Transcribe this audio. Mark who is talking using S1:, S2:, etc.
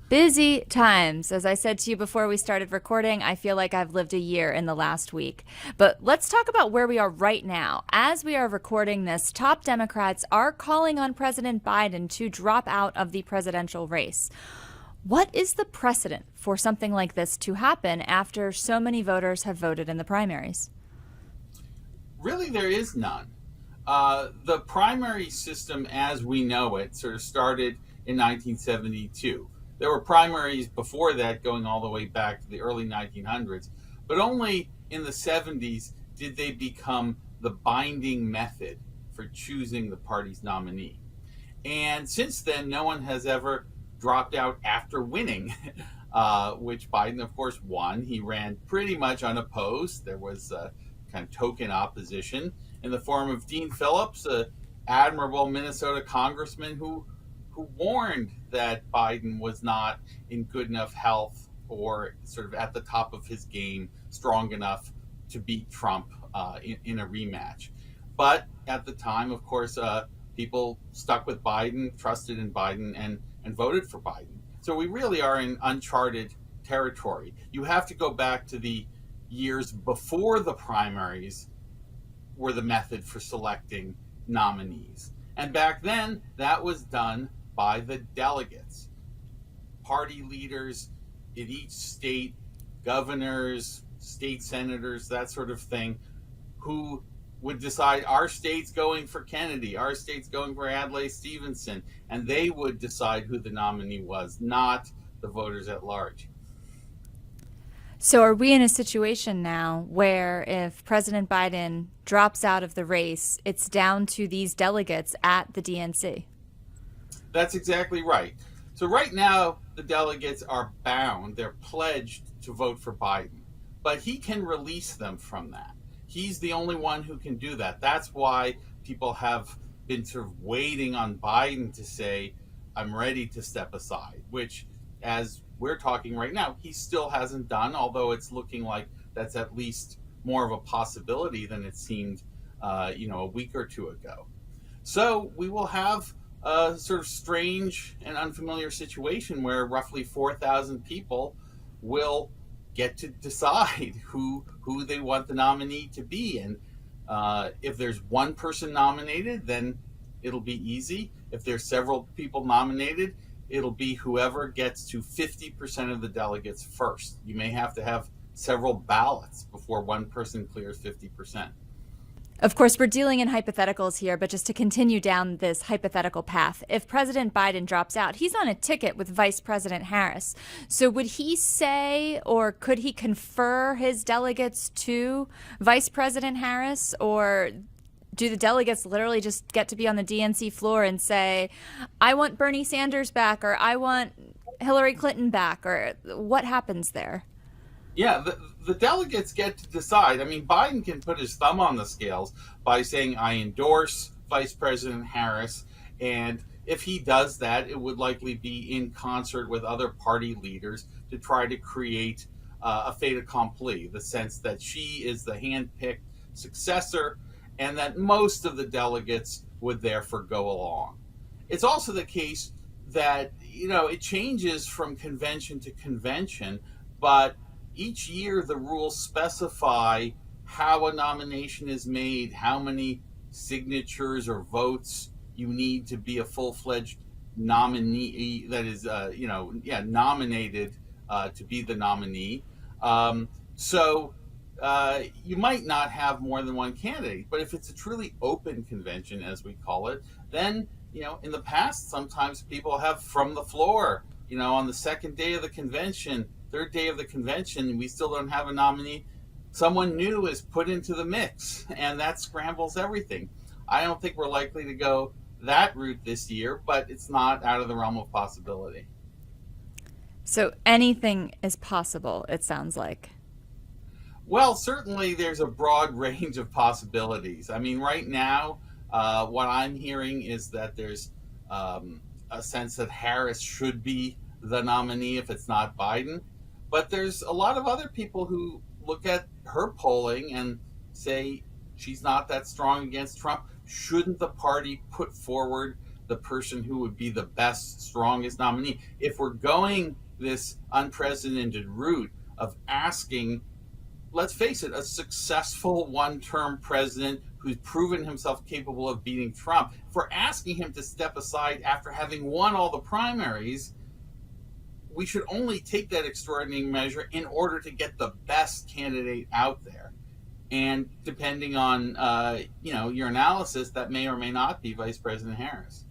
S1: Busy times. As I said to you before we started recording, I feel like I've lived a year in the last week. But let's talk about where we are right now. As we are recording this, top Democrats are calling on President Biden to drop out of the presidential race. What is the precedent for something like this to happen after so many voters have voted in the primaries?
S2: Really, there is none. The primary system as we know it sort of started in 1972. There were primaries before that going all the way back to the early 1900s, but only in the 70s did they become the binding method for choosing the party's nominee. And since then, no one has ever dropped out after winning, which Biden, of course, won. He ran pretty much unopposed. There was kind of token opposition in the form of Dean Phillips, an admirable Minnesota congressman who warned that Biden was not in good enough health or sort of at the top of his game, strong enough to beat Trump in a rematch. But at the time, of course, people stuck with Biden, trusted in Biden, and voted for Biden. So we really are in uncharted territory. You have to go back to the years before the primaries were the method for selecting nominees. And back then, that was done by the delegates, party leaders in each state, governors, state senators, that sort of thing, who would decide our state's going for Kennedy, our state's going for Adlai Stevenson, and they would decide who the nominee was, not the voters at large.
S1: So, are we in a situation now where if President Biden drops out of the race, it's down to these delegates at the DNC?
S2: That's exactly right. So right now, the delegates are bound, they're pledged to vote for Biden, but he can release them from that. He's the only one who can do that. That's why people have been sort of waiting on Biden to say, I'm ready to step aside, which, as we're talking right now, he still hasn't done, although it's looking like that's at least more of a possibility than it seemed, a week or two ago. So we will have a sort of strange and unfamiliar situation where roughly 4,000 people will get to decide who they want the nominee to be. And if there's one person nominated, then it'll be easy. If there's several people nominated, it'll be whoever gets to 50% of the delegates first. You may have to have several ballots before one person clears 50%.
S1: Of course, we're dealing in hypotheticals here, but just to continue down this hypothetical path, if President Biden drops out, he's on a ticket with Vice President Harris. So would he say, or could he confer his delegates to Vice President Harris, or do the delegates literally just get to be on the DNC floor and say, I want Bernie Sanders back, or I want Hillary Clinton back, or what happens there?
S2: Yeah, the delegates get to decide. I mean, Biden can put his thumb on the scales by saying, I endorse Vice President Harris. And if he does that, it would likely be in concert with other party leaders to try to create a fait accompli, the sense that she is the handpicked successor and that most of the delegates would therefore go along. It's also the case that, it changes from convention to convention, but each year the rules specify how a nomination is made, how many signatures or votes you need to be a full-fledged nominee that is, nominated to be the nominee. So you might not have more than one candidate, but if it's a truly open convention, as we call it, then, in the past, sometimes people have from the floor, on the second day of the convention, third day of the convention, we still don't have a nominee. Someone new is put into the mix, and that scrambles everything. I don't think we're likely to go that route this year, but it's not out of the realm of possibility.
S1: So anything is possible, it sounds like.
S2: Well, certainly there's a broad range of possibilities. I mean, right now, what I'm hearing is that there's a sense that Harris should be the nominee if it's not Biden. But there's a lot of other people who look at her polling and say she's not that strong against Trump. Shouldn't the party put forward the person who would be the best, strongest nominee. If we're going this unprecedented route of asking, let's face it, a successful one-term president who's proven himself capable of beating Trump, if we're asking him to step aside after having won all the primaries, we should only take that extraordinary measure in order to get the best candidate out there. And depending on your analysis, that may or may not be Vice President Harris.